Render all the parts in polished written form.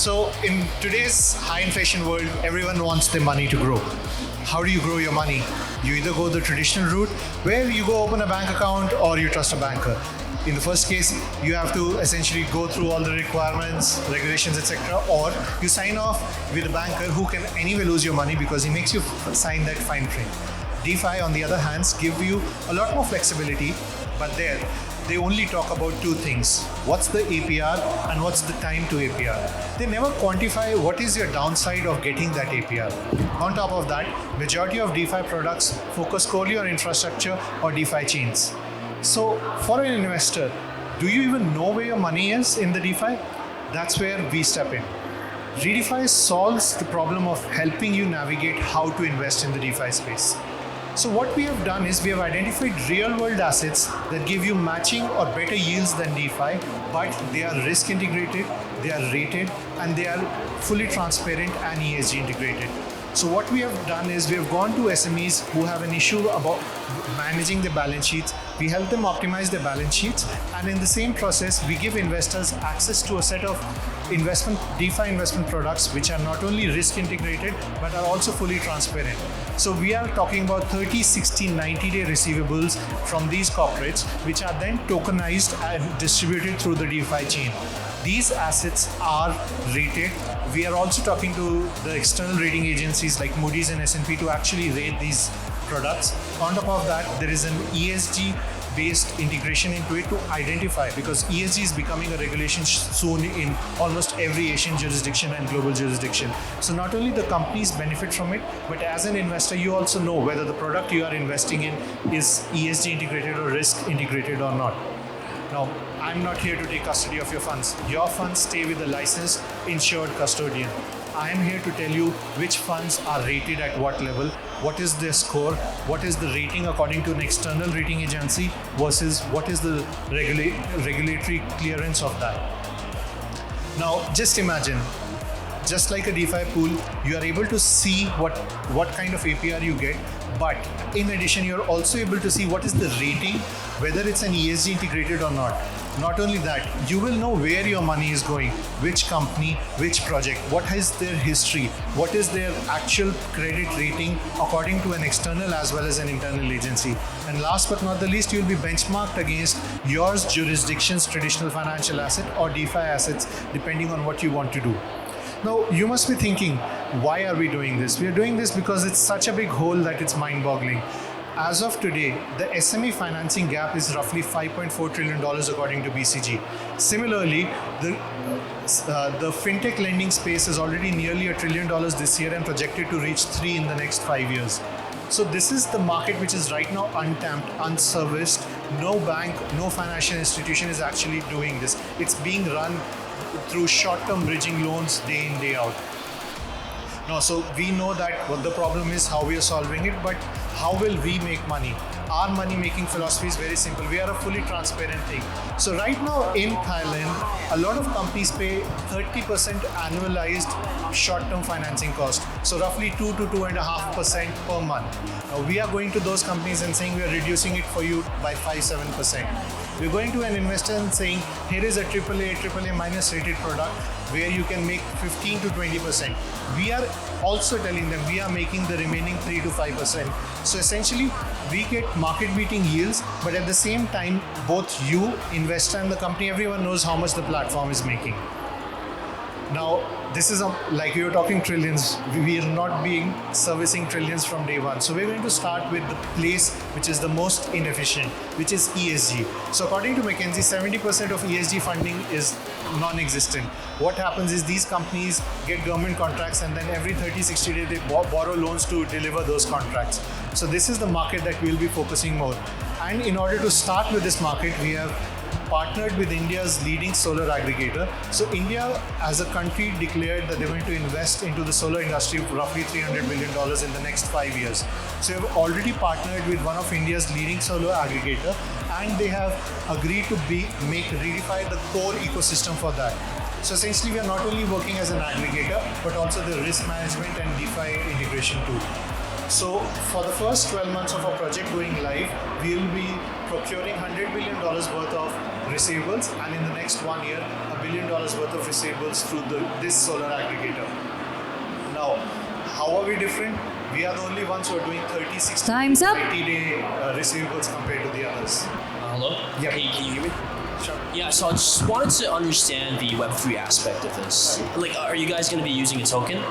So in today's high inflation world, everyone wants their money to grow. How do you grow your money? You either go the traditional route where you go open a bank account or you trust a banker. In the first case, you have to essentially go through all the requirements, regulations, etc. Or you sign off with a banker who can anyway lose your money because he makes you sign that fine print. DeFi, on the other hand, give you a lot more flexibility, but they only talk about two things. What's the APR and what's the time to APR? They never quantify what is your downside of getting that APR. On top of that, majority of DeFi products focus solely on infrastructure or DeFi chains. So for an investor, do you even know where your money is in the DeFi? That's where we step in. RiDiFi solves the problem of helping you navigate how to invest in the DeFi space. So what we have done is we have identified real-world assets that give you matching or better yields than DeFi, but they are risk integrated, they are rated, and they are fully transparent and ESG integrated. So what we have done is we have gone to SMEs who have an issue about managing their balance sheets. We help them optimize their balance sheets, and in the same process, we give investors access to a set of DeFi investment products which are not only risk integrated but are also fully transparent. So we are talking about 30, 60, 90-day receivables from these corporates, which are then tokenized and distributed through the DeFi chain. These assets are rated. We are also talking to the external rating agencies like Moody's and S&P to actually rate these products. On top of that, there is an ESG-based integration into it to identify, because ESG is becoming a regulation soon in almost every Asian jurisdiction and global jurisdiction. So not only the companies benefit from it, but as an investor, you also know whether the product you are investing in is ESG integrated or risk integrated or not. Now, I'm not here to take custody of your funds. Your funds stay with a licensed, insured custodian. I am here to tell you which funds are rated at what level, what is their score, what is the rating according to an external rating agency versus what is the regulatory clearance of that. Now, just imagine, just like a DeFi pool, you are able to see what kind of APR you get, but in addition, you're also able to see what is the rating, whether it's an ESG integrated or not. Not only that, you will know where your money is going, which company, which project, what is their history, what is their actual credit rating according to an external as well as an internal agency. And last but not the least, you'll be benchmarked against your jurisdiction's traditional financial asset or DeFi assets, depending on what you want to do. Now, you must be thinking, why are we doing this? We are doing this because it's such a big hole that it's mind-boggling. As of today, the SME financing gap is roughly $5.4 trillion according to BCG. Similarly, the Fintech lending space is already nearly $1 trillion this year and projected to reach $3 trillion in the next 5 years. So this is the market which is right now untapped, unserviced. No bank, no financial institution is actually doing this. It's being run through short-term bridging loans day in, day out. No, so we know that what the problem is, how we are solving it, but how will we make money? Our money-making philosophy is very simple. We are a fully transparent thing. So right now in Thailand, a lot of companies pay 30% annualized short-term financing cost. So roughly 2 to 2.5% per month. Now we are going to those companies and saying we are reducing it for you by 5-7%. We're going to an investor and saying, here is a AAA minus rated product where you can make 15 to 20%. We are also telling them we are making the remaining 3 to 5%. So essentially, we get market beating yields, but at the same time, both you, investor, and the company, everyone knows how much the platform is making. Now, this is like we were talking trillions. We are not being servicing trillions from day one. So we're going to start with the place which is the most inefficient, which is ESG. So according to McKinsey, 70% of ESG funding is non-existent. What happens is these companies get government contracts and then every 30-60 days they borrow loans to deliver those contracts. So this is the market that we'll be focusing more. And in order to start with this market, we have partnered with India's leading solar aggregator. So India as a country declared that they're going to invest into the solar industry for roughly $300 billion in the next 5 years. So we've already partnered with one of India's leading solar aggregator, and they have agreed to make RiDiFi the core ecosystem for that. So essentially we are not only working as an aggregator, but also the risk management and DeFi integration too. So for the first 12 months of our project going live, we will be procuring $100 billion worth of receivables, and in the next 1 year, $1 billion worth of receivables through this solar aggregator. Now, how are we different? We are the only ones who are doing 30, 60, Time's up. 90-day receivables compared to the others. Hello? Yeah. Can you hear me? Sure. Yeah, so I just wanted to understand the Web3 aspect of this. Like, are you guys going to be using a token?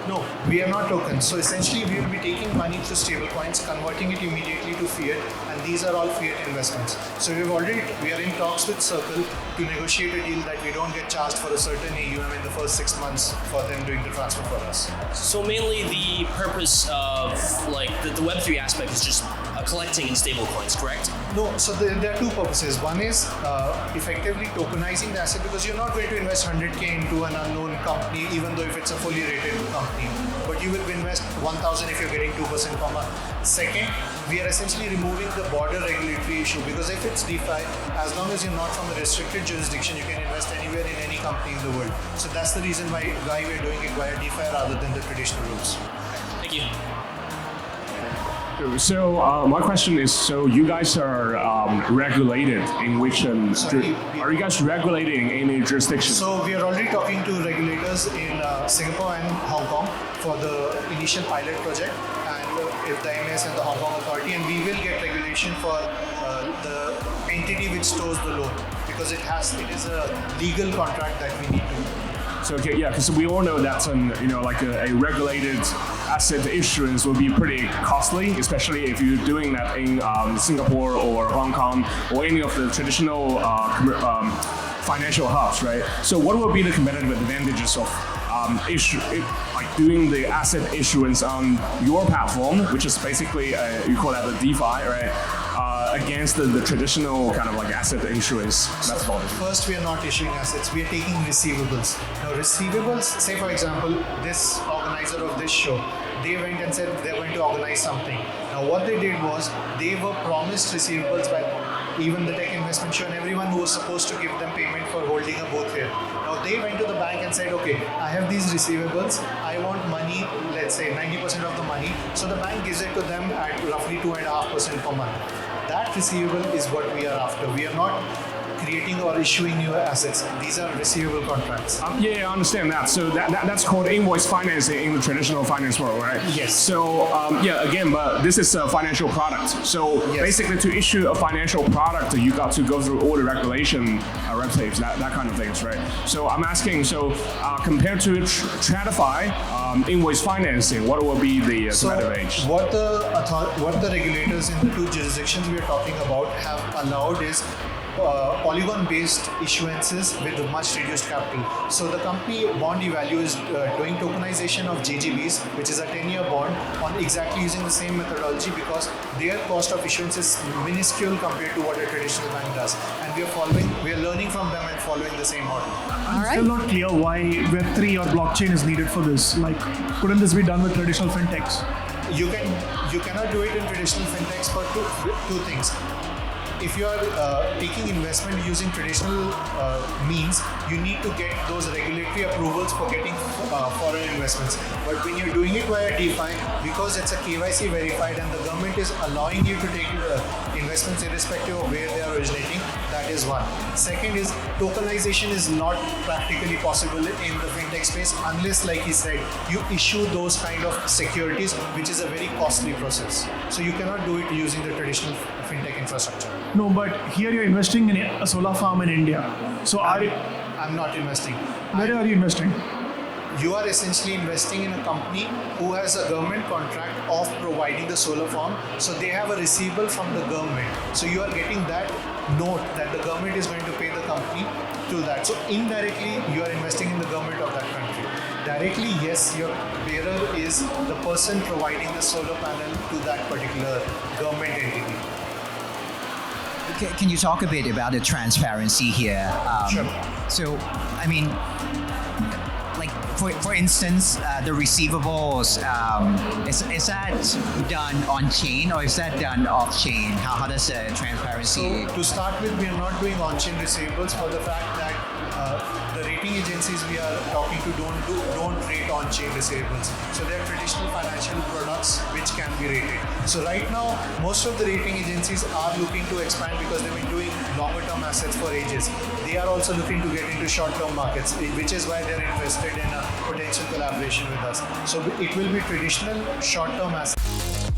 No, we are not tokens. So essentially, we will be taking money through stablecoins, converting it immediately to fiat, and these are all fiat investments. So we are in talks with Circle to negotiate a deal that we don't get charged for a certain AUM in the first 6 months for them doing the transfer for us. So mainly the purpose of like the Web3 aspect is just collecting in stablecoins, correct? No, so there are two purposes. One is effectively tokenizing the asset, because you're not going to invest 100K into an unknown company, even though if it's a fully rated company. But you will invest 1,000 if you're getting 2% per month. Second, we are essentially removing the border regulatory issue, because if it's DeFi, as long as you're not from a restricted jurisdiction, you can invest anywhere in any company in the world. So that's the reason why we're doing it via DeFi rather than the traditional routes. Thank you. So my question is, so you guys are regulated in which, are you guys regulating any jurisdiction? So we are already talking to regulators in Singapore and Hong Kong for the initial pilot project, and if the MAS and the Hong Kong authority, and we will get regulation for the entity which stores the loan, because it is a legal contract that we need to. So okay, yeah, because we all know that a regulated asset issuance will be pretty costly, especially if you're doing that in Singapore or Hong Kong or any of the traditional financial hubs, right? So what will be the competitive advantages of doing the asset issuance on your platform, which is basically you call that the DeFi, right? Against the traditional kind of like asset issuance methodology. First, we are not issuing assets, we are taking receivables. Now receivables, say for example, this organizer of this show, they went and said they're going to organize something. Now what they did was, they were promised receivables by even the tech investment show and everyone who was supposed to give them payment for holding a booth here. Now they went to the bank and said, okay, I have these receivables, I want money, let's say 90% of the money. So the bank gives it to them at roughly 2.5% per month. That receivable is what we are after. We are not creating or issuing new assets. These are receivable contracts. Yeah, I understand that. So that's called invoice financing in the traditional finance world, right? Yes. So again, but this is a financial product. So yes. Basically, to issue a financial product, you got to go through all the regulation, red tapes, that kind of things, right? So I'm asking, compared to TradFi, invoice financing, what will be the competitive edge? What the regulators in the two jurisdictions we are talking about have allowed is polygon-based issuances with much reduced capital. So the company Bond Evalue is doing tokenization of JGBs, which is a 10-year bond, on exactly using the same methodology, because their cost of issuance is minuscule compared to what a traditional bank does. And we are learning from them and following the same model. All right. Still not clear why Web3 or blockchain is needed for this. Like, couldn't this be done with traditional fintechs? You cannot do it in traditional fintechs for two things. If you are taking investment using traditional means, you need to get those regulatory approvals for getting foreign investments. But when you're doing it via DeFi, because it's a KYC verified and the government is allowing you to take investments irrespective of where they are originating, that is one. Second is, tokenization is not practically possible in the fintech space unless, like he said, you issue those kind of securities, which is a very costly process. So you cannot do it using the traditional fintech infrastructure. No, but here you're investing in a solar farm in India. So I'm not investing. where are you investing? You are essentially investing in a company who has a government contract of providing the solar farm. So they have a receivable from the government. So you are getting that note that the government is going to pay the company to that. So indirectly, you are investing in the government of that country. Directly, yes, your bearer is the person providing the solar panel to that particular government entity. Can you talk a bit about the transparency here? Sure. So, I mean, like for instance, the receivables, is that done on chain or is that done off chain? How does the transparency? So to start with, we are not doing on-chain receivables for the fact that The rating agencies we are talking to don't rate on-chain receivables. So they're traditional financial products which can be rated. So right now, most of the rating agencies are looking to expand because they've been doing longer-term assets for ages. They are also looking to get into short-term markets, which is why they're interested in a potential collaboration with us. So it will be traditional short-term assets.